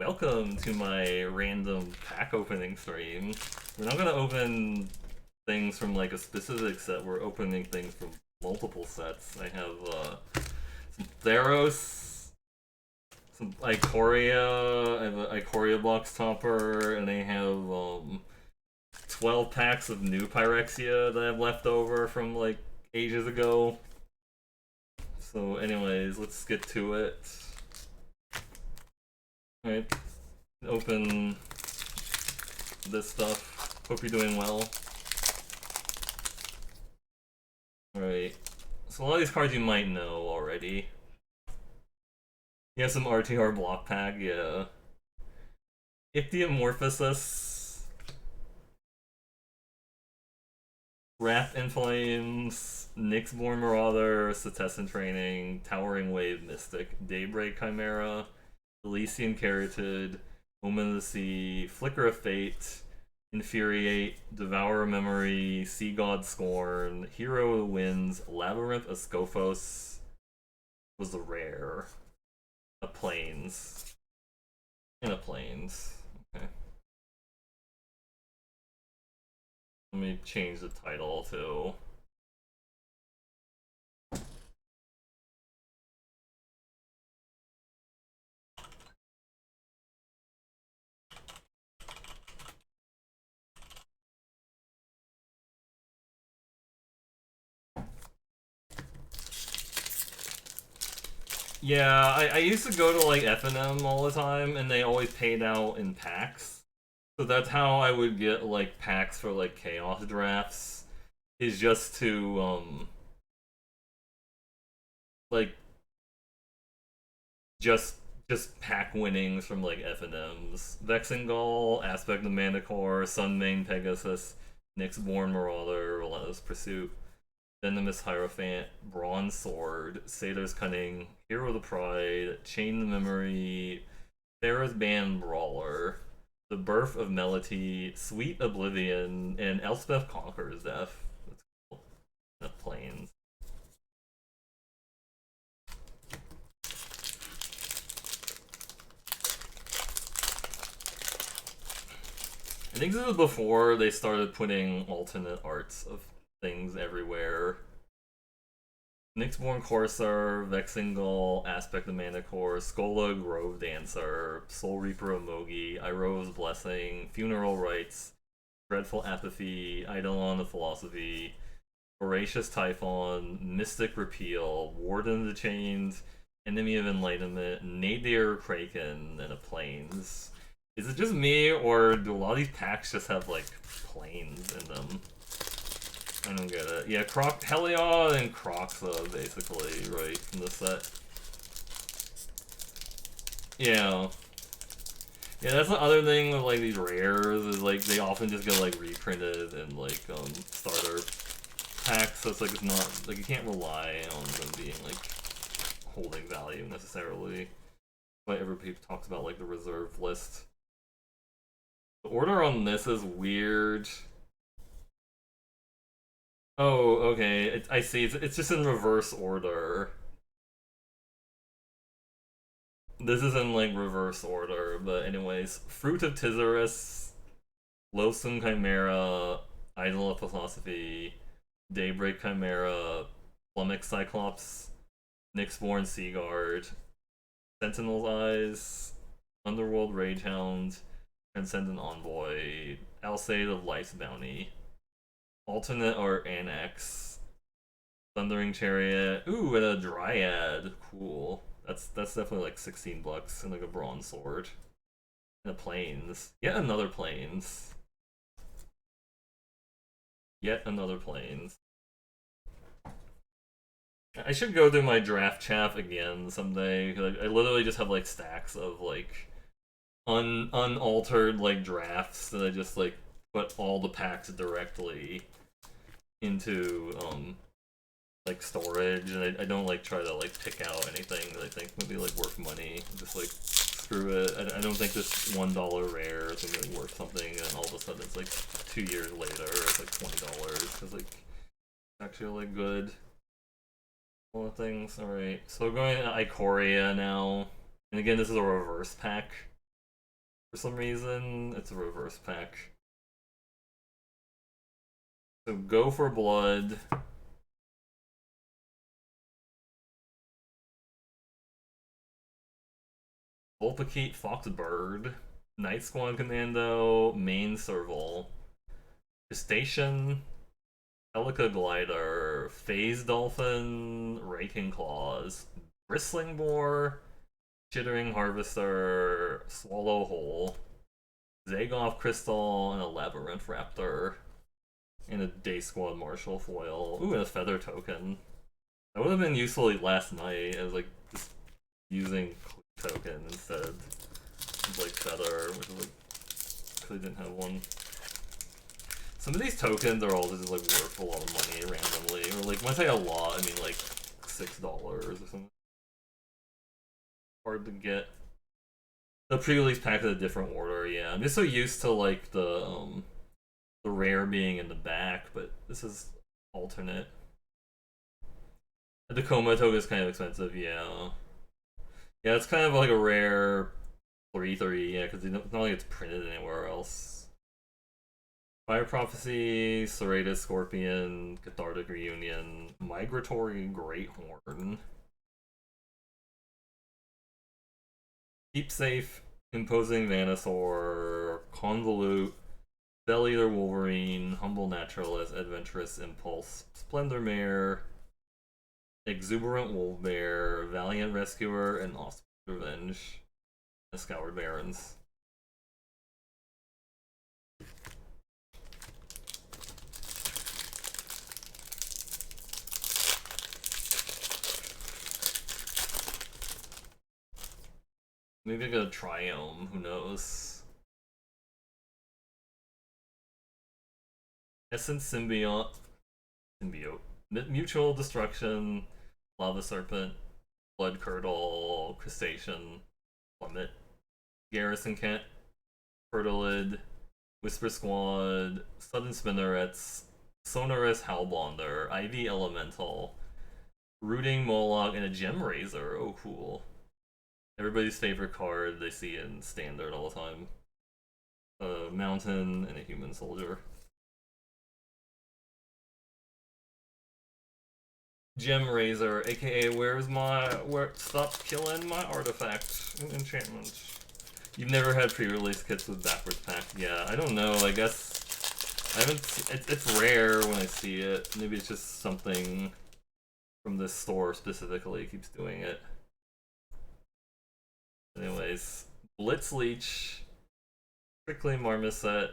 Welcome to my random pack opening stream. We're not gonna open things from like a specific set, we're opening things from multiple sets. I have some Theros, some Ikoria, I have an Ikoria box topper, and I have 12 packs of new Phyrexia that I have left over from like ages ago. So anyways, let's get to it. Alright, open this stuff. Hope you're doing well. Alright, so a lot of these cards you might know already. You have some RTR block pack, yeah. Ichthyomorphosis, Wrath in Flames, Nyxborn Marauder, Setessan Training, Towering Wave Mystic, Daybreak Chimera, Elysian Caryatid, Omen of the Sea, Flicker of Fate, Infuriate, Devour Memory, Sea God Scorn, Hero of the Winds, Labyrinth of Scophos was a rare. A Plains. And a Plains. Okay. Let me change the title to... Yeah, I used to go to like F&M all the time, and they always paid out in packs. So that's how I would get like packs for like chaos drafts, is just to like just pack winnings from like F&Ms. Vexengal, Aspect of Manticore, Sunmane Pegasus, Nyxborn Marauder, Relentless Pursuit, Venomous Hierophant, Bronze Sword, Satyr's Cunning, Hero of the Pride, Chain the Memory, Theros Beyond Brawler, The Birth of Melody, Sweet Oblivion, and Elspeth Conquers Death. That's cool. The Plains. I think this was before they started putting alternate arts of things everywhere. Nyxborn Corsair, Vexengal, Aspect of Manticore, Skola Grove Dancer, Soul Reaper of Mogi, Iroh's Blessing, Funeral Rites, Dreadful Apathy, Eidolon of Philosophy, Voracious Typhon, Mystic Repeal, Warden of the Chains, Enemy of Enlightenment, Nadir Kraken, and a Plains. Is it just me, or do a lot of these packs just have, like, planes in them? I don't get it. Yeah, Heliod and Croxa, basically, right, from the set. Yeah. Yeah, that's the other thing with, like, these rares, is, like, they often just get, like, reprinted and, like, starter packs, so it's, like, it's not, like, you can't rely on them being, like, holding value, necessarily. But everybody talks about, like, the reserve list. The order on this is weird. Oh, okay. I see. It's just in reverse order. This is in, like, reverse order, but anyways. Fruit of Tizarus, Loathsome Chimera, Idol of Philosophy, Daybreak Chimera, Flummox Cyclops, Nyxborn Seaguard, Sentinel's Eyes, Underworld Ragehound, Transcendent Envoy, Alseid of Life's Bounty, Alternate Art Annex, Thundering Chariot, ooh, and a Dryad, cool. That's definitely like $16 and like a Bronze Sword. And a Plains. Yet another Plains. Yet another Plains. I should go through my draft chaff again someday, because I literally just have like stacks of like unaltered like drafts that I just like put all the packs directly into like storage, and I don't like try to like pick out anything that I think would be like worth money. Just like screw it. I don't think this $1 rare is gonna be worth something, and then all of a sudden it's like 2 years later it's like $20 because like it's actually like good. All the things. Alright, so we're going to Ikoria now. And again, this is a reverse pack. For some reason, it's a reverse pack. So go for blood. Volpakite Foxbird. Night Squad Commando. Main Serval. Crustacean. Pelica Glider. Phase Dolphin. Raking Claws. Bristling Boar. Chittering Harvester. Swallow Hole. Zagoff Crystal. And a Labyrinth Raptor. And a Day Squad Marshal foil. Ooh, and a Feather token. That would have been useful last night as like just using token instead of like Feather, which is like because I didn't have one. Some of these tokens are all just like worth a lot of money randomly, or like when I say a lot, I mean like $6 or something. Hard to get. The pre-release pack is a different order, yeah. I'm just so used to like the rare being in the back, but this is alternate. The Tacoma token is kind of expensive, yeah. Yeah, it's kind of like a rare 3/3, yeah, because it's not like it's printed anywhere else. Fire Prophecy, Serratus Scorpion, Cathartic Reunion, Migratory Greathorn. Keep Safe, Imposing Vanasaur, Convolute, Bell Eater Wolverine, Humble Naturalist, Adventurous Impulse, Splendor Mare, Exuberant Wolfbear, Valiant Rescuer, and Offspring Revenge. The Scoured Barons. Maybe I get a Triome, who knows? Essence Symbiote. Mutual Destruction, Lava Serpent, Blood Curdle, Crustacean, Plummet, Garrison Kent, Fertilid, Whisper Squad, Sudden Spinnerets, Sonorous Howlbonder, Ivy Elemental, Rooting Moloch, and a Gem Razor. Oh, cool. Everybody's favorite card they see in Standard all the time. A Mountain and a Human Soldier. Gem Razor, aka stop killing my artifact enchantment. You've never had pre-release kits with backwards pack? Yeah, I don't know. I guess I haven't. It's rare when I see it. Maybe it's just something from this store specifically keeps doing it. Anyways, Blitz Leech, Prickly Marmoset,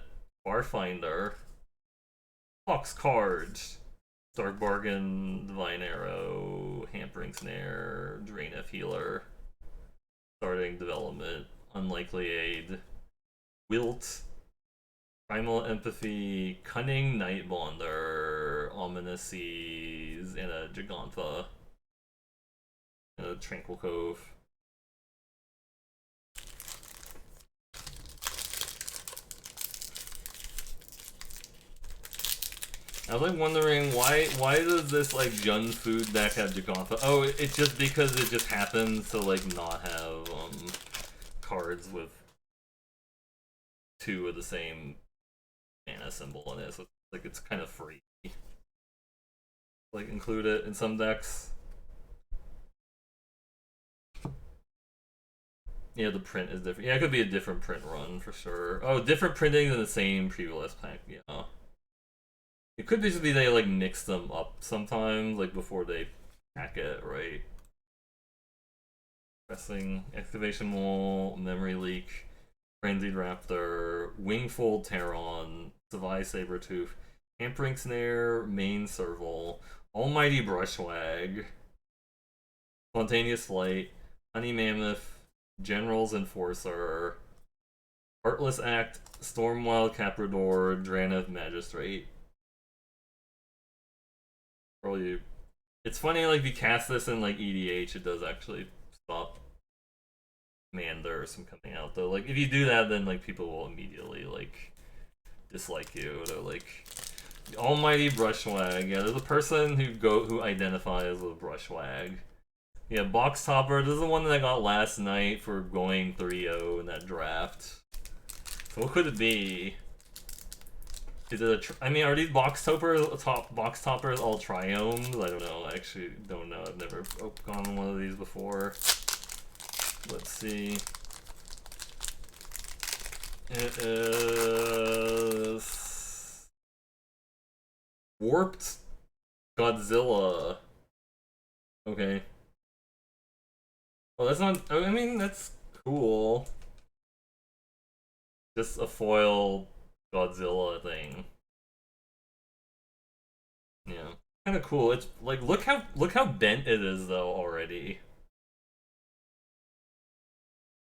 Barfinder, Fox Card, Dark Bargain, Divine Arrow, Hampering Snare, Drain F Healer, Starting Development, Unlikely Aid, Wilt, Primal Empathy, Cunning Nightbonder, Ominous Seas, and a Gigantha, and a Tranquil Cove. I was like wondering why does this like Jund food deck have Gigantha? Oh, it's just because it just happens to like not have cards with two of the same mana symbol in it, so like it's kind of free. Like include it in some decks. Yeah, the print is different. Yeah, it could be a different print run for sure. Oh, different printing than the same pre-release pack. Yeah. It could just be they like mix them up sometimes, like before they pack it, right? Pressing, Excavation Mole, Memory Leak, Frenzied Raptor, Wingfold Terron, Savai Sabertooth, Hampering Snare, Main Serval, Almighty Brushwag, Spontaneous Flight, Honey Mammoth, General's Enforcer, Heartless Act, Stormwild Caprador, Drannith Magistrate. Probably, it's funny, like, if you cast this in, like, EDH, it does actually stop Manders from coming out, though. Like, if you do that, then, like, people will immediately, like, dislike you. They're like, Almighty Brushwag. Yeah, there's a person who identifies as a Brushwag. Yeah, Box Topper. This is the one that I got last night for going 3-0 in that draft. So what could it be? Is it a? I mean, are these box toppers all triomes? I don't know. I actually don't know. I've never gone one of these before. Let's see. It is Warped Godzilla. Okay. Well, that's not. I mean, that's cool. Just a foil Godzilla thing. Yeah, kind of cool. It's like look how bent it is though already.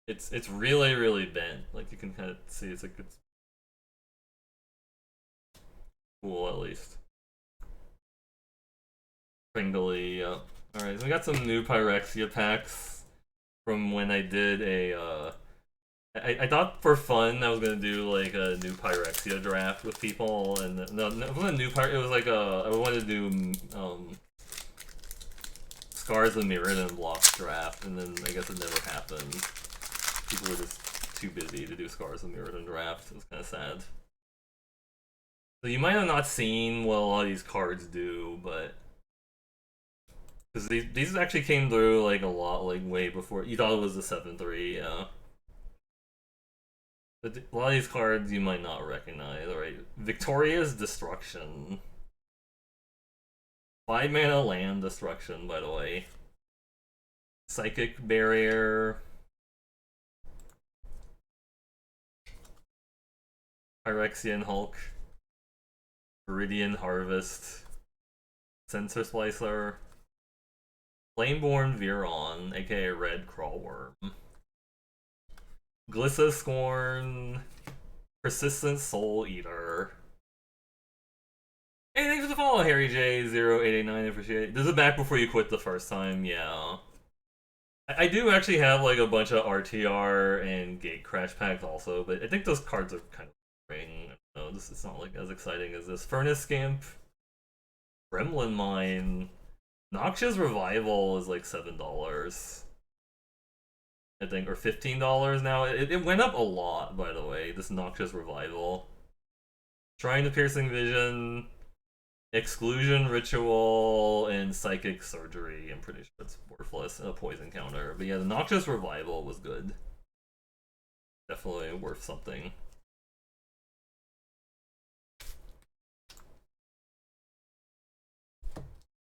It's really bent. Like you can kind of see it's cool at least. Pringly, yeah. All right, so we got some new Phyrexia packs from when I did a. I thought for fun I was gonna do like a new Phyrexia draft with people, and no, it wasn't a new It was like I wanted to do Scars of Mirrodin blocks draft, and then I guess it never happened. People were just too busy to do Scars of Mirrodin draft. It was kind of sad. So you might have not seen what a lot of these cards do, but because these actually came through like a lot, like way before you thought it was the 7/3, yeah. But a lot of these cards you might not recognize, right? Victoria's Destruction. 5 mana land destruction, by the way. Psychic Barrier. Phyrexian Hulk. Viridian Harvest. Sensor Splicer. Flameborn Viron, aka Red Crawlworm. Glissa Scorn. Persistent Soul Eater. Hey, thanks for the follow, Harry J0889. I appreciate it. This is back before you quit the first time, yeah. I do actually have like a bunch of RTR and Gate Crash packs also, but I think those cards are kind of boring. No, this is not like as exciting as this. Furnace Scamp, Gremlin Mine, Noxious Revival is like $7, I think, or $15 now. It went up a lot, by the way. This Noxious Revival, Shrine to Piercing Vision, Exclusion Ritual, and Psychic Surgery. I'm pretty sure it's worthless in a poison counter. But yeah, the Noxious Revival was good. Definitely worth something.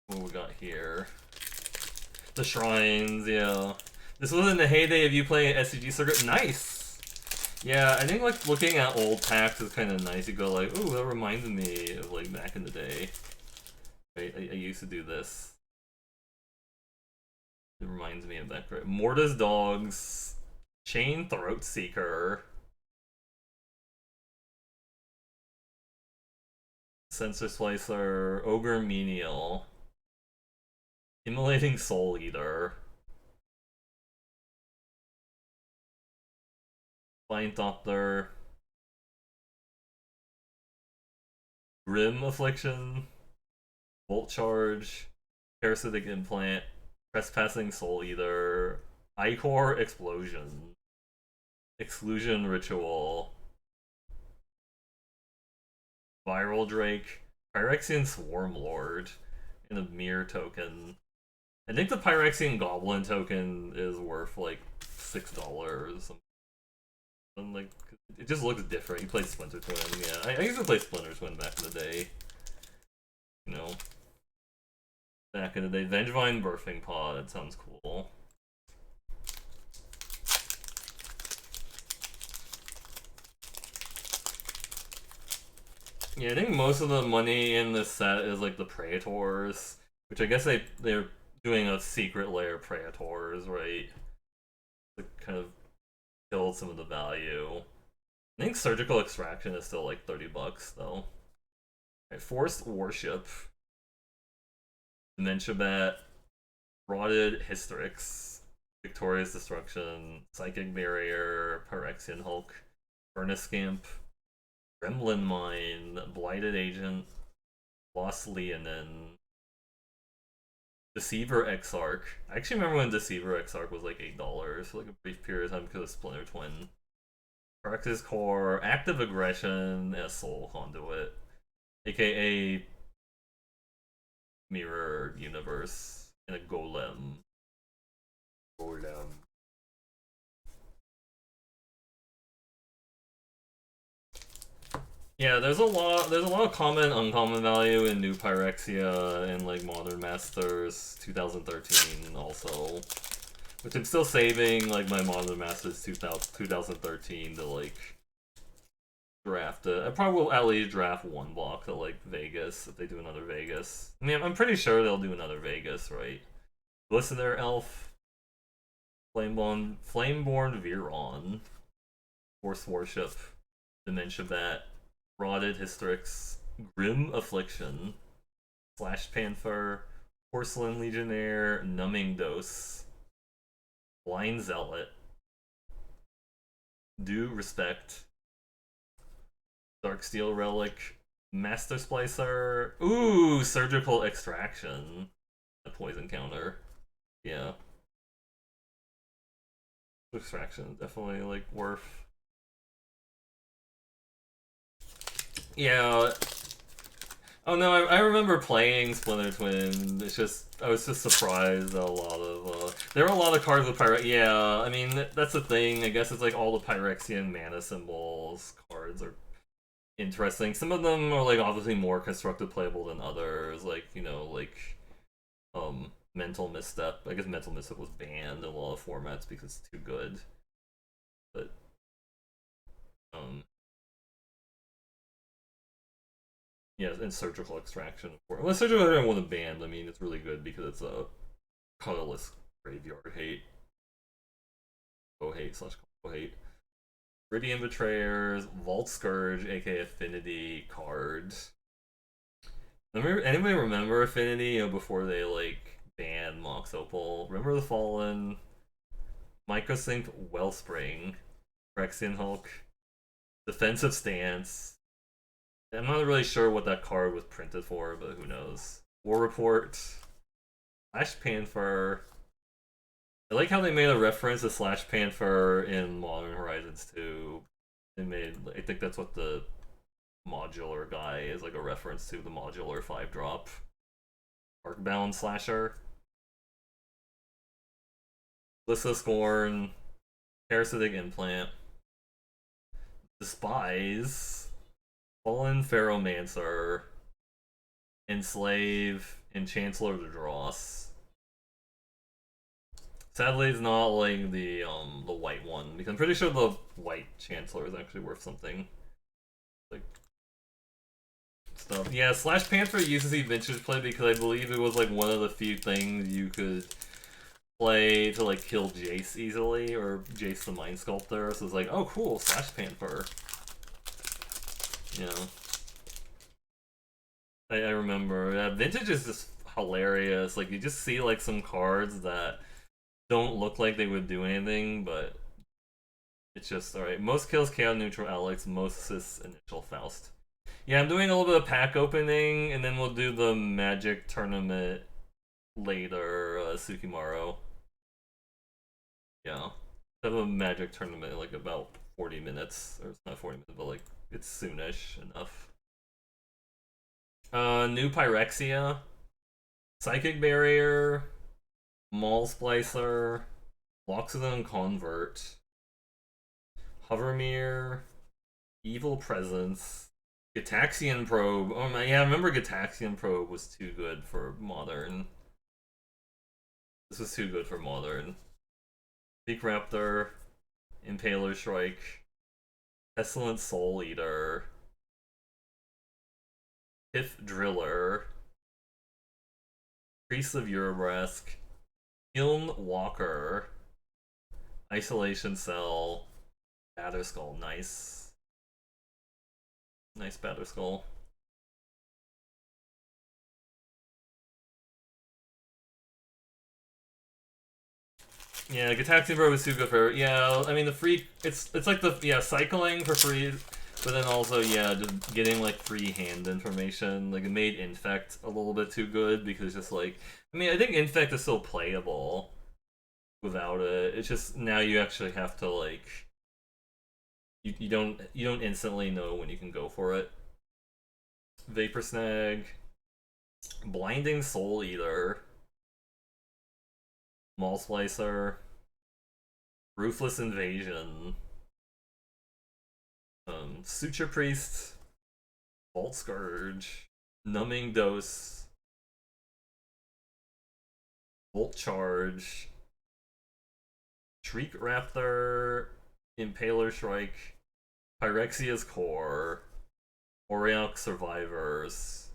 What we got here? The Shrines, yeah. This was in the heyday of you playing SCG Circuit. Nice! Yeah, I think like looking at old packs is kind of nice. You go like, ooh, that reminds me of like back in the day. I used to do this. It reminds me of that. Mortis Dogs, Chain Throat Seeker, Sensor Slicer, Ogre Menial, Immolating Soul Eater, Thopter, Grim Affliction, Volt Charge, Parasitic Implant, Trespassing Soul Eater, Ikoria Explosion, Exclusion Ritual, Viral Drake, Phyrexian Swarm Lord, and a Mirror token. I think the Phyrexian Goblin token is worth like $6. And like, it just looks different. You played Splinter Twin, yeah. I used to play Splinter Twin back in the day. You know, back in the day. Vengevine Birthing Pod, that sounds cool. Yeah, I think most of the money in this set is like the Praetors, which I guess they're doing a secret layer Praetors, right? To kind of killed some of the value. I think Surgical Extraction is still like $30 though. Right, Forced Worship, Dementia Bat, Rotted Hystrix, Victorious Destruction, Psychic Barrier, Phyrexian Hulk, Furnace Scamp, Gremlin Mine, Blighted Agent, Lost Leonin, Deceiver Exarch. I actually remember when Deceiver Exarch was like $8 for like a brief period of time because of Splinter Twin. Phyrexis core, active aggression, and soul conduit, aka mirror universe, and a golem. Golem. Yeah, there's a lot of common uncommon value in new Phyrexia and like Modern Masters 2013 also. Which I'm still saving like my Modern Masters 2013 to like draft it. I probably will at least draft one block to like Vegas if they do another Vegas. I mean, I'm pretty sure they'll do another Vegas, right? Glistener Elf, Flameborn Viron, Force Worship, Dementia Bat, Rotted Hystrix, Grim Affliction, Slash Panther, Porcelain Legionnaire, Numbing Dose, Blind Zealot, Due Respect, Darksteel Relic, Master Splicer, ooh, Surgical Extraction, a poison counter, yeah. Extraction, definitely like worth. Yeah. Oh no, I remember playing Splinter Twin. It's just I was just surprised at a lot of there were a lot of cards with Pyrex. Yeah, I mean that's the thing. I guess it's like all the Phyrexian mana symbols cards are interesting. Some of them are like obviously more constructed playable than others. Like like Mental Misstep. I guess Mental Misstep was banned in a lot of formats because it's too good. But yeah, and Surgical Extraction. Well, Surgical Extraction wasn't banned. I mean, it's really good because it's a colorless graveyard hate. Combo hate. Viridian Betrayers, Vault Scourge, aka Affinity card. Anybody remember Affinity before they like banned Mox Opal? Remember the Fallen, Microsync Wellspring, Phyrexian Hulk, Defensive Stance. I'm not really sure what that card was printed for, but who knows. War Report, Slash Panther. I like how they made a reference to Slash Panther in Modern Horizons 2. They made, I think that's what the modular guy is, like a reference to the modular 5-drop Arcbound Slasher. Lissa Scorn, Parasitic Implant, Despise, Fallen Ferromancer, Enslave, and Chancellor of the Dross. Sadly, it's not like the white one because I'm pretty sure the white Chancellor is actually worth something. Like stuff. Yeah, Slash Panther used to see vintage play because I believe it was like one of the few things you could play to like kill Jace easily, or Jace the Mind Sculptor. So it's like, oh cool, Slash Panther. You know. I remember. Vintage is just hilarious. Like you just see like some cards that don't look like they would do anything, but it's just alright. Most kills, KO neutral Alex, most assists, initial Faust. Yeah, I'm doing a little bit of pack opening, and then we'll do the Magic tournament later, Tsukimaro. Yeah. I have a Magic tournament in like about 40 minutes. Or it's not 40 minutes, but like it's soonish enough. New Phyrexia, Psychic Barrier, Maul Splicer, Loxodon Convert, Hovermere, Evil Presence, Gitaxian Probe. Oh my, yeah, I remember Gitaxian Probe was too good for Modern. This was too good for Modern. Peak Raptor, Impaler Shrike, Pestilent Soul Eater, Pith Driller, Priest of Urobresk, Kiln Walker, Isolation Cell, Batterskull. Nice. Nice Batterskull. Yeah, Gitaxian Probe is too good for. Yeah, I mean the free. It's like the cycling for free, but then also just getting like free hand information. Like it made Infect a little bit too good because just like I mean I think Infect is still playable without it. It's just now you actually have to like you don't instantly know when you can go for it. Vapor Snag, Blinding Soul Eater, Maul Splicer, Ruthless Invasion, Suture Priest, Vault Scourge, Numbing Dose, Volt Charge, Shriek Raptor, Impaler Shrike, Phyrexia's Core, Auriok Survivors,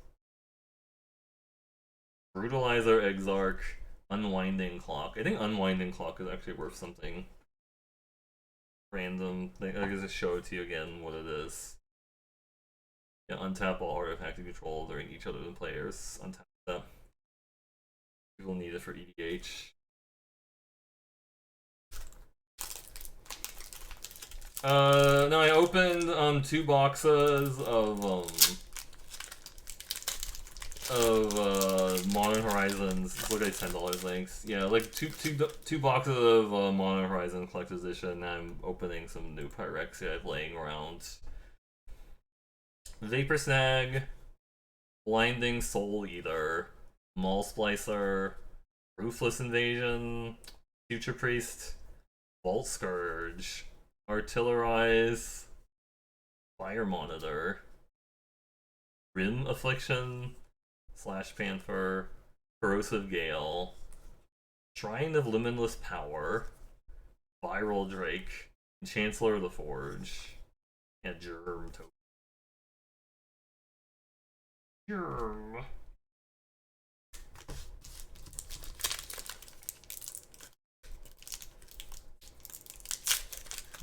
Brutalizer Exarch, Unwinding Clock. I think Unwinding Clock is actually worth something. Random thing. I can just show it to you again what it is. Yeah, untap all artifact you control during each other than players. Untap that. People need it for EDH. No, I opened 2 boxes of Modern Horizons. It's like $10, thanks. Yeah, like two boxes of Modern Horizon Collector's Edition. I'm opening some new Phyrexia I've laying around. Vapor Snag, Blinding Soul Eater, Maul Splicer, Ruthless Invasion, Future Priest, Vault Scourge, Artillerize, Fire Monitor, Rim Affliction, Slash Panther, Corrosive Gale, Shrine of Limitless Power, Viral Drake, Chancellor of the Forge, and Germ Token. Germ.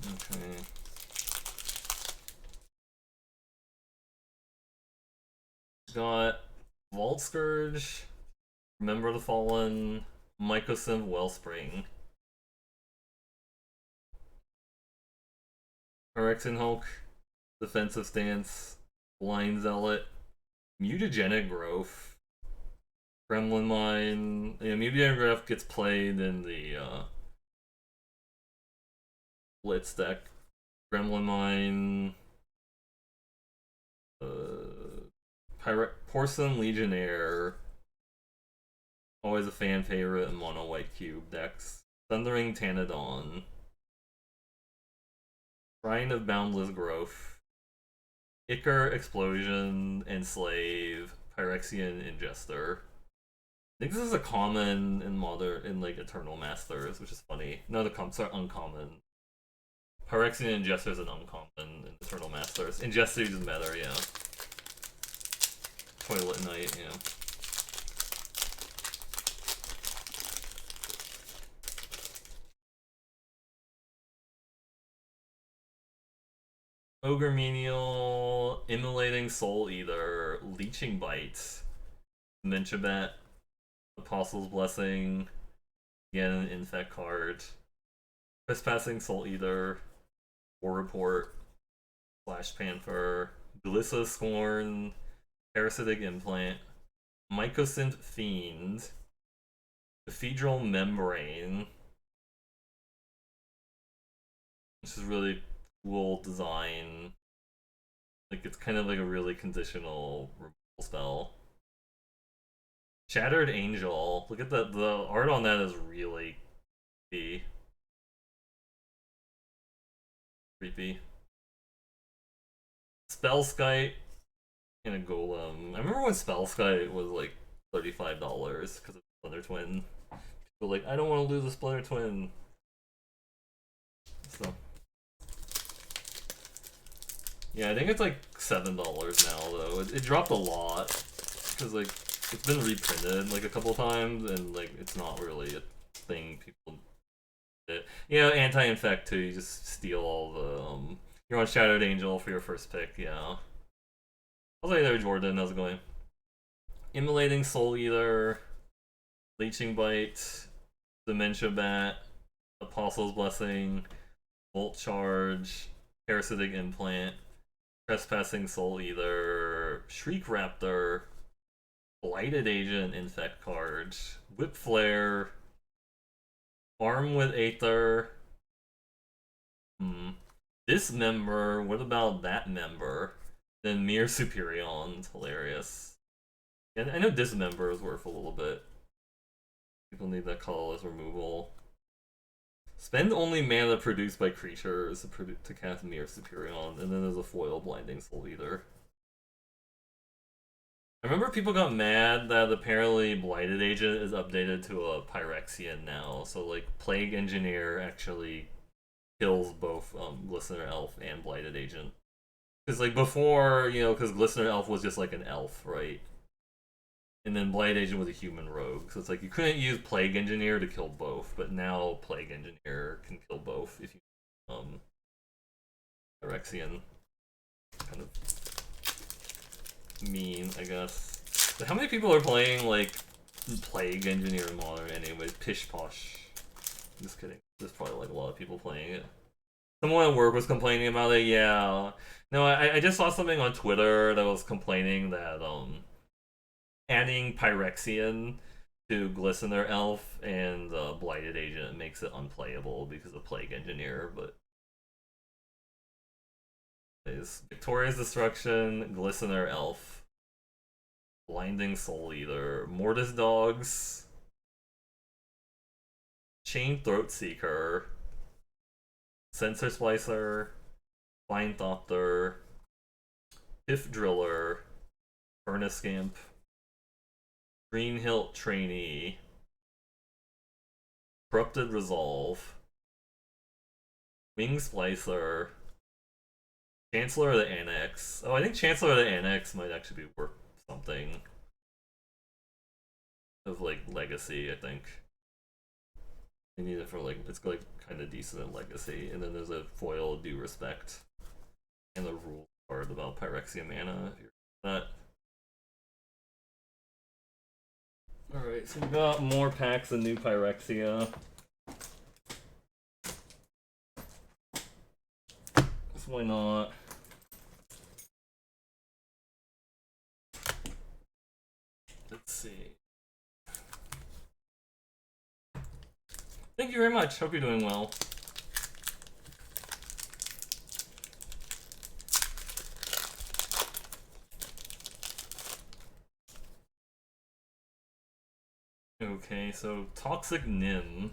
Okay. Got Vault Scourge, Remember the Fallen, Mycosynth Wellspring, Phyrexian Hulk, Defensive Stance, Blind Zealot, Mutagenic Growth, Gremlin Mine. Yeah, Mutagenic Growth gets played in the Blitz deck. Gremlin Mine, Porcelain Legionnaire, always a fan favorite in mono white cube decks. Thundering Tanadon, Shrine of Boundless Growth, Icar Explosion, Enslave, Phyrexian Ingester. I think this is a common in like Eternal Masters, which is funny. No, the comps are uncommon. Phyrexian Ingester is an uncommon in Eternal Masters. Ingester is better, yeah. Toilet Knight, yeah. Ogre Menial, Immolating Soul Eater, Leeching Bite, Dementia Bat, Apostle's Blessing, again an Infect card, Trespassing Soul Eater, War Report, Flash Panther, Glissa Scorn, Parasitic Implant, Mycosynth Fiend, Cathedral Membrane, which is really cool design. Like, it's kind of like a really conditional removal spell. Shattered Angel. Look at that. The art on that is really creepy. Spellskite and a Golem. I remember when Spellskite was like $35 because of Splinter Twin. People were like, I don't want to lose a Splinter Twin. So yeah, I think it's like $7 now though. It dropped a lot because like it's been reprinted like a couple times and like it's not really a thing people did. Yeah, anti-infect too. You just steal all the you're on Shattered Angel for your first pick. Yeah. How's it there, Jordan? How's it going? Immolating Soul Eater, Leeching Bite, Dementia Bat, Apostle's Blessing, Volt Charge, Parasitic Implant, Trespassing Soul Eater, Shriek Raptor, Blighted Agent Infect card, Whip Flare, Arm with Aether. Dismember, what about that member? Then Mere Superion, hilarious. And I know Dismember is worth a little bit. People need that colorless removal. Spend only mana produced by creatures to cast Mere Superion, and then there's a foil Blinding Soul Eater. I remember people got mad that apparently Blighted Agent is updated to a Phyrexian now, so like Plague Engineer actually kills both Glistener Elf and Blighted Agent. Because like before, you know, because Glistener Elf was just like an elf, right? And then Blighted Agent was a human rogue, so it's like you couldn't use Plague Engineer to kill both, but now Plague Engineer can kill both if you Phyrexian. Kind of mean, I guess. But how many people are playing like Plague Engineer in Modern anyway? Pish posh. Just kidding. There's probably like a lot of people playing it. Someone at work was complaining about it. Yeah. No, I just saw something on Twitter that was complaining that adding Phyrexian to Glistener Elf and Blighted Agent makes it unplayable because of Plague Engineer, but is Victoria's Destruction, Glistener Elf, Blinding Soul Eater, Mortis Dogs, Chain Throat Seeker, Sensor Splicer, Fine Thopter, Piff Driller, Furnace Scamp, Green Hilt Trainee, Corrupted Resolve, Wing Splicer, Chancellor of the Annex. Oh, I think Chancellor of the Annex might actually be worth something. Of like Legacy, I think. You need it for like, it's like kind of decent in Legacy. And then there's a foil Due Respect. And the rule card about Phyrexia mana, if you're not. Alright, so we got more packs of new Phyrexia. So why not? Let's see. Thank you very much. Hope you're doing well. Okay, so Toxic Nim.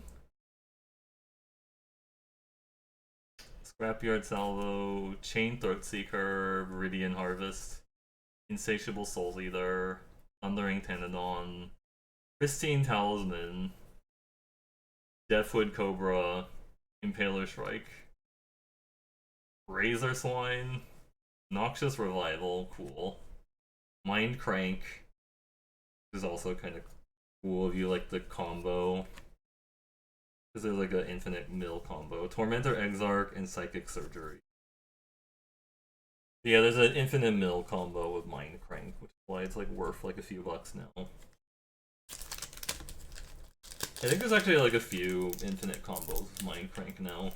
Scrapyard Salvo, Chain Throat Seeker, Viridian Harvest, Insatiable Soul Eater, Thundering Tenodon, Pristine Talisman, Deathwood Cobra, Impaler Shrike, Razor Swine, Noxious Revival, cool. Mind Crank, which is also kind of cool if you like the combo. Because there's like an infinite mill combo. Tormentor Exarch and Psychic Surgery. Yeah, there's an infinite mill combo with Mind Crank, which is why it's like worth like a few bucks now. I think there's actually like a few infinite combos with Mind Crank now.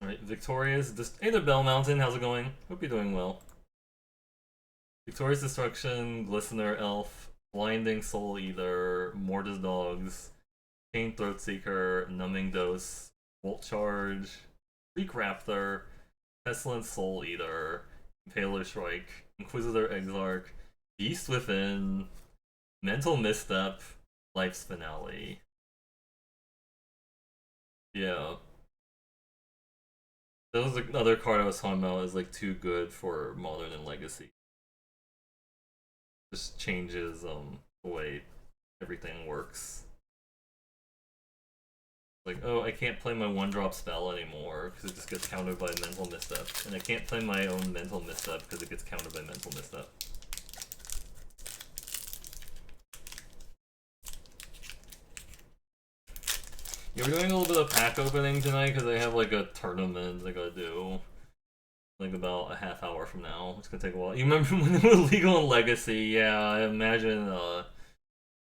Alright, Victoria's hey there, Bell Mountain, how's it going? Hope you're doing well. Victoria's Destruction, Glistener Elf, Blinding Soul Eater, Mortis Dogs, Chain Throat Seeker, Numbing Dose, Volt Charge, Freak Raptor, Pestilent Soul Eater, Impaler Shrike, Inquisitor Exarch, Beast Within, Mental Misstep, Life's Finale. Yeah. That was another card I was talking about is like too good for Modern and Legacy. Just changes the way everything works. Like, oh, I can't play my 1-drop spell anymore because it just gets countered by Mental Misstep. And I can't play my own Mental Misstep because it gets countered by Mental Misstep. Yeah, we're doing a little bit of pack opening tonight because I have like a tournament I gotta do. Like about a half hour from now. It's gonna take a while. You remember when it was legal in Legacy? Yeah, I imagine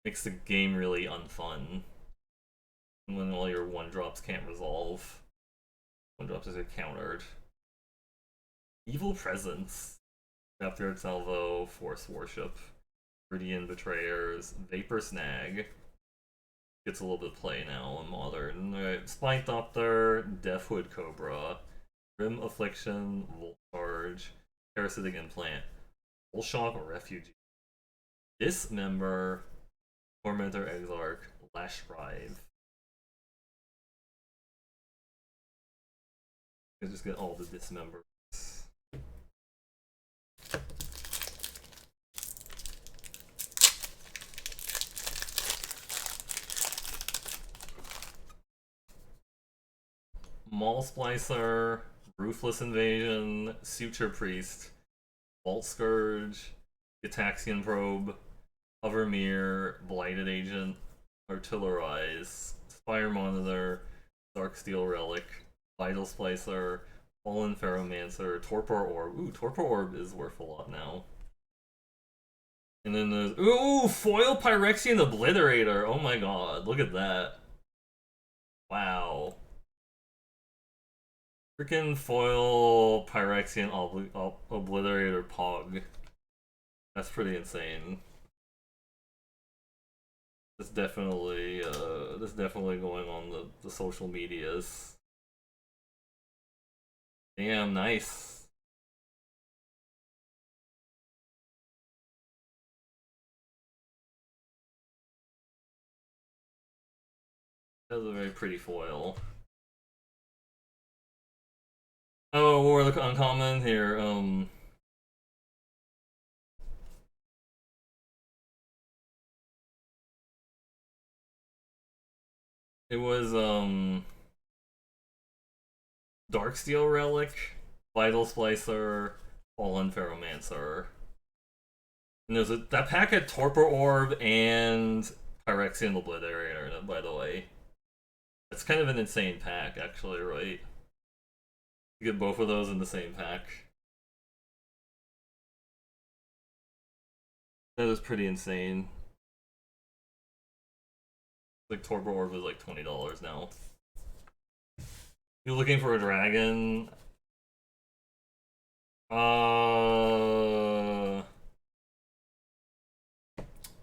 makes the game really unfun. When all your 1-drops can't resolve. 1-drops just get countered. Evil Presence. After Salvo, Force Worship. Viridian Betrayers, Vapor Snag. Gets a little bit of play now in Modern. Alright, Spinethopter, Deathwood Cobra, Grim Affliction, Volt Charge, Parasitic Implant, Full Shock Refugee, Dismember, Tormentor Exarch, Lash Drive. You just get all the Dismembers. Maul Splicer, Ruthless Invasion, Suture Priest, Vault Scourge, Gitaxian Probe, Hovermere, Blighted Agent, Artillerize, Spire Monitor, Darksteel Relic, Vital Splicer, Fallen Ferromancer, Torpor Orb. Ooh, Torpor Orb is worth a lot now. And then there's ooh, Foil Phyrexian Obliterator. Oh my god, look at that. Wow. Freaking Foil Phyrexian Obliterator Pog. That's pretty insane. That's definitely going on the social medias. Damn, nice. That was a very pretty foil. Oh, we're the uncommon here. It was Darksteel Relic, Vital Splicer, Fallen Ferromancer. And there's that pack had Torpor Orb and Phyrexian Obliterator, by the way. It's kind of an insane pack, actually, right? You get both of those in the same pack. That is pretty insane. Like Torpor Orb was like $20 now. You're looking for a dragon? I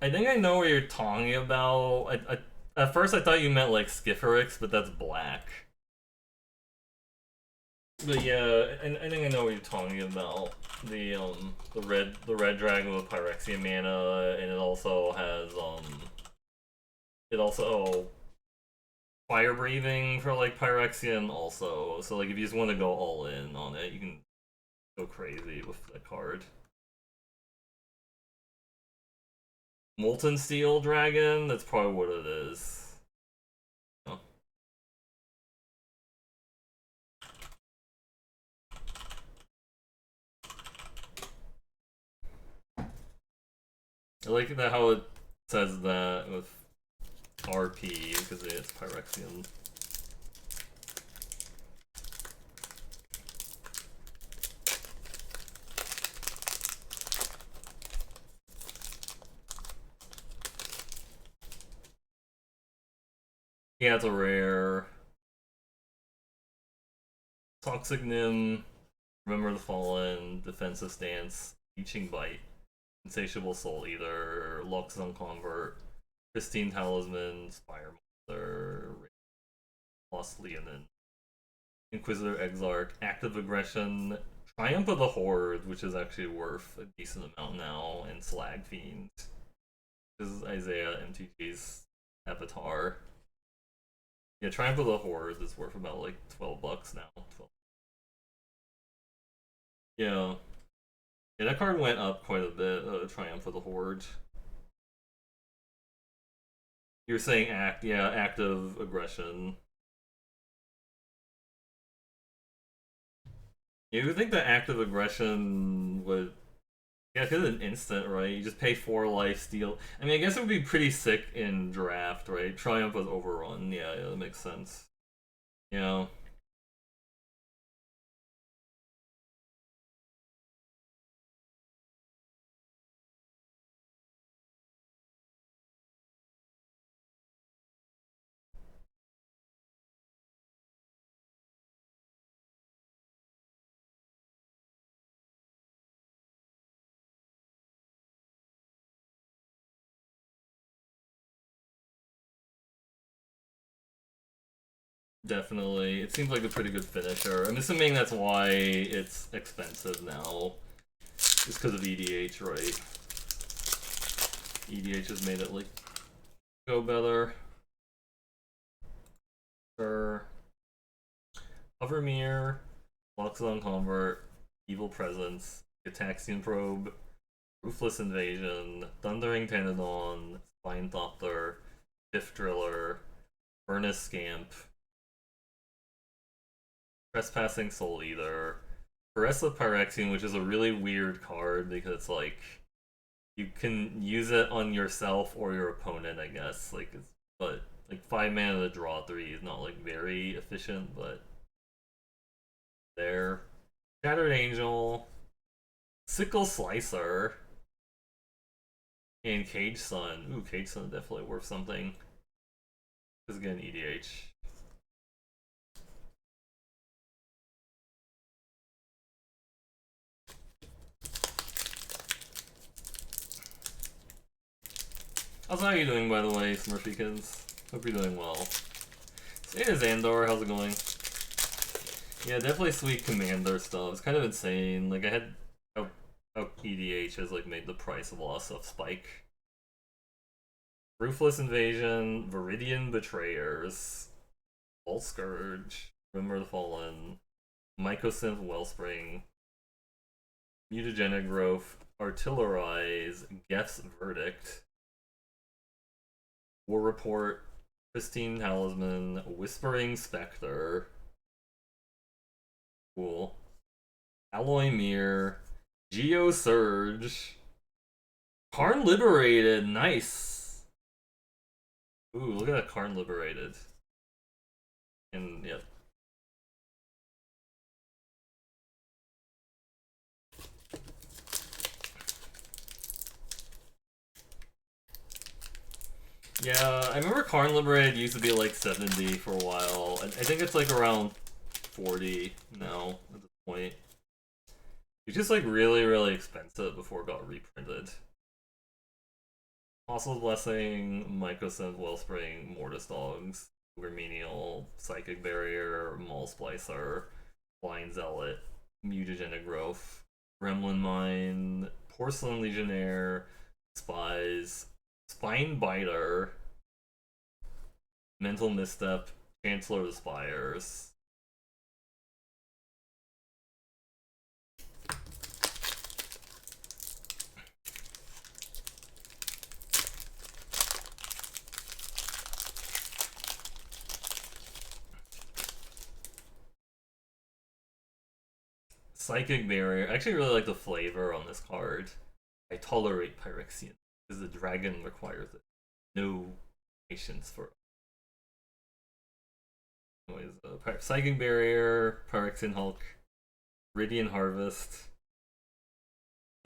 think I know what you're talking about. At first I thought you meant like Skiferix, but that's black. But yeah, I think I know what you're talking about. The red dragon with Phyrexia mana, and it also has fire breathing for like Phyrexian also. So like if you just want to go all in on it, you can go crazy with that card. Molten Steel Dragon, that's probably what it is. Oh. I like that how it says that with RP because it's Phyrexian. Yeah, it's a rare. Toxic Nim, Remember the Fallen, Defensive Stance, Leeching Bite, Insatiable Soul Eater, Luxon Convert, Pristine Talisman, Spire Mother, Lost Leonin, Inquisitor Exarch, Active Aggression, Triumph of the Horde, which is actually worth a decent amount now, and Slag Fiend. This is Isaiah MTG's avatar. Yeah, Triumph of the Horde is worth about like $12 now. 12. Yeah. Yeah, that card went up quite a bit, Triumph of the Horde. You're saying active aggression. You would think that active aggression would... Yeah, because it's an instant, right? You just pay 4 life, steal... I mean, I guess it would be pretty sick in draft, right? Triumph was overrun. Yeah, that makes sense. Yeah. Definitely. It seems like a pretty good finisher. I'm assuming that's why it's expensive now. Just because of EDH, right? EDH has made it, like, go better. Sure. Hovermere, Loxodon Convert, Evil Presence, Gataxian Probe, Ruthless Invasion, Thundering Tanadon, Spine Thopter, Fifth Driller, Furnace Scamp, Trespassing Soul Eater, Caressa Pyrexian, which is a really weird card because it's like you can use it on yourself or your opponent, I guess. Like, but like 5 mana to draw 3 is not like very efficient, but there. Shattered Angel, Sickle Slicer, and Cage Sun. Ooh, Cage Sun definitely worth something. Because again, EDH. How's how you doing, by the way, Smurfykins? Hope you're doing well. Hey, Xandor, how's it going? Yeah, definitely sweet commander stuff. It's kind of insane. Like, I had how EDH has like made the price of a lot of stuff spike. Ruthless Invasion, Viridian Betrayers, Vault Scourge, Remember the Fallen, Mycosynth Wellspring, Mutagenic Growth, Artillerize, Geth's Verdict, War Report, Pristine Talisman, Whispering Spectre. Cool. Alloy Mirror, Geo Surge, Karn Liberated, nice. Ooh, look at that Karn Liberated. And yep. Yeah, I remember Karn Liberated used to be like 70 for a while. I think it's like around 40 now at this point. It's just like really, really expensive before it got reprinted. Fossil Blessing, Mycosynth, Wellspring, Mortis Dogs, Menial, Psychic Barrier, Maul Splicer, Blind Zealot, Mutagenic Growth, Gremlin Mine, Porcelain Legionnaire, Spies, Spine Biter, Mental Misstep, Chancellor of the Spires. Psychic Barrier. I actually really like the flavor on this card. I tolerate Phyrexian because the dragon requires it. No patience for. Anyways, Psychic Barrier, Phyrexian Hulk, Radiant Harvest,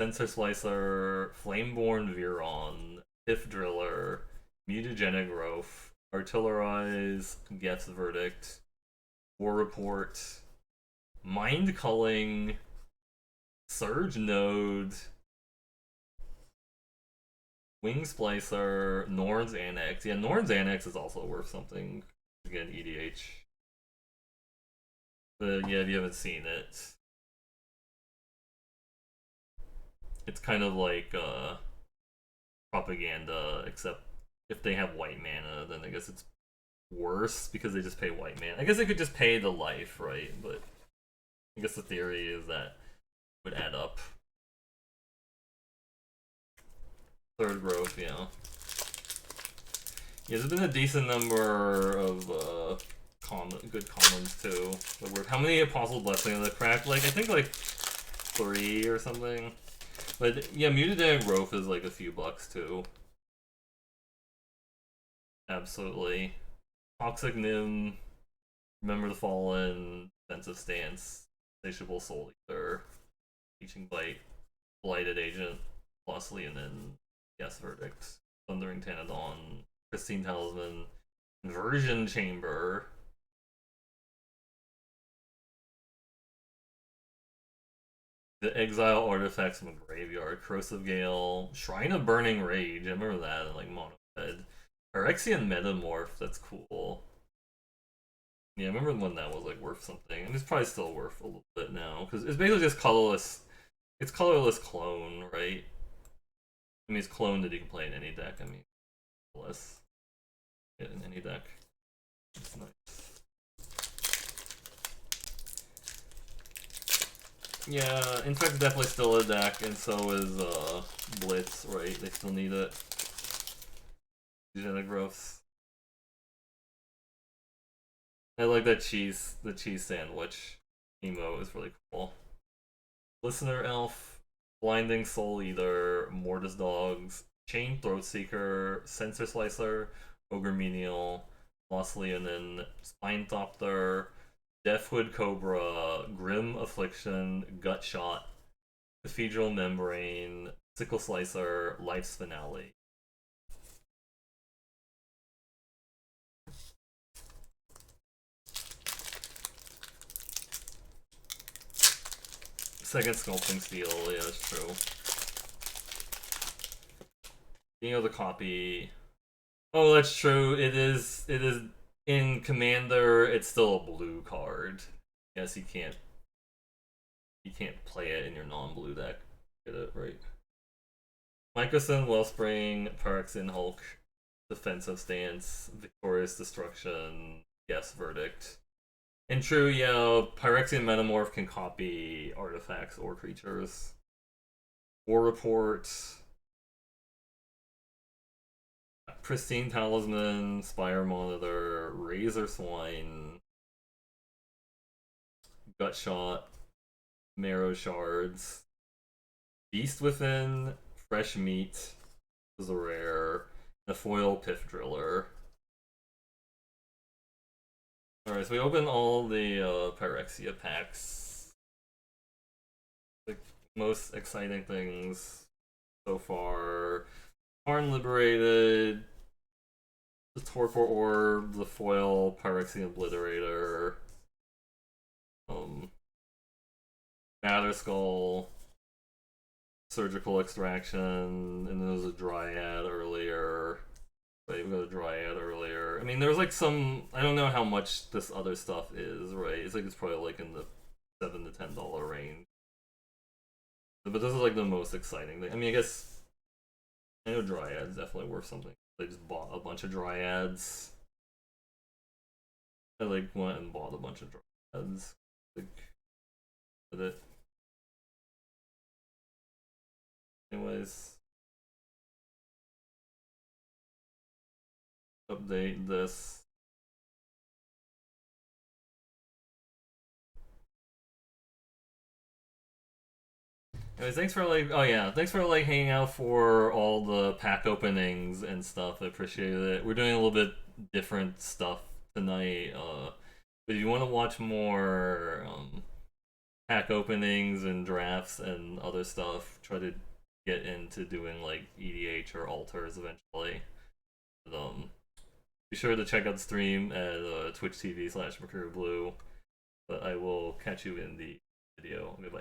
Sensor Slicer, Flameborn Viron, Fifth Driller, Mutagenic Growth, Artillerize, Geth's Verdict, War Report, Mind Culling, Surge Node, Wing Splicer, Norn's Annex. Yeah, Norn's Annex is also worth something. Again, EDH. But yeah, if you haven't seen it, it's kind of like propaganda, except if they have white mana, then I guess it's worse because they just pay white mana. I guess they could just pay the life, right? But I guess the theory is that would add up. Third growth, yeah. Yeah, there's been a decent number of good commons too. How many Apostle Blessing are they cracked? Like, I think like 3 or something. But yeah, Mutagenic Growth is like a few bucks too. Absolutely. Toxic Nim, Remember the Fallen, Defensive Stance, Insatiable Soul Eater, Teaching Bite, Blighted Agent, plus Leonin, Yes Verdict, Thundering Tanadon, Pristine Talisman, Inversion Chamber, the Exile Artifacts from the Graveyard, Corrosive Gale, Shrine of Burning Rage, I remember that in like Mono Red. Phyrexian Metamorph, that's cool. Yeah, I remember when that was like worth something, and it's probably still worth a little bit now because it's basically just colorless. It's colorless clone, right? I mean, it's clone that you can play in any deck. I mean, less in any deck. It's nice. Yeah, Infect's definitely still a deck, and so is Blitz, right? They still need it. Genetic growths. I like that the cheese sandwich emote is really cool. Listener Elf, Blinding Soul Eater, Mortis Dogs, Chain Throat Seeker, Sensor Slicer, Ogre Menial, Lost Leonin, Spine Thopter, Deathwood Cobra, Grim Affliction, Gut Shot, Cathedral Membrane, Sickle Slicer, Life's Finale. Second Sculpting Steel, yeah, that's true. You know the copy. Oh, that's true. It is in Commander, it's still a blue card. Yes, you can't play it in your non-blue deck. Get it right. Mycosynth, Wellspring, Phyrexia, Hulk, Defensive Stance, Victorious Destruction, Yes Verdict. And true, yeah, Phyrexian Metamorph can copy artifacts or creatures. War Report, Pristine Talisman, Spire Monitor, Razor Swine, Gut Shot, Marrow Shards, Beast Within, Fresh Meat is a rare, and a foil Pith Driller. Alright, so we open all the Phyrexia packs. The most exciting things so far. Tarn Liberated, the Torpor Orb, the foil Phyrexian Obliterator, Batterskull, Surgical Extraction, and then there was a Dryad earlier. Right, we got a Dryad earlier. I mean, there was like some. I don't know how much this other stuff is, right? It's like it's probably like in the $7 to $10 range. But this is like the most exciting thing. I mean, I guess I know Dryad's definitely worth something. They just bought a bunch of Dryads. I like went and bought a bunch of Dryads. Like, did it. Anyways, update this. Anyways, thanks for like, oh yeah, thanks for like hanging out for all the pack openings and stuff. I appreciate it. We're doing a little bit different stuff tonight. But if you want to watch more pack openings and drafts and other stuff, try to get into doing like EDH or alters eventually. But, be sure to check out the stream at Twitch TV/MercurioBlue. But I will catch you in the video. Goodbye.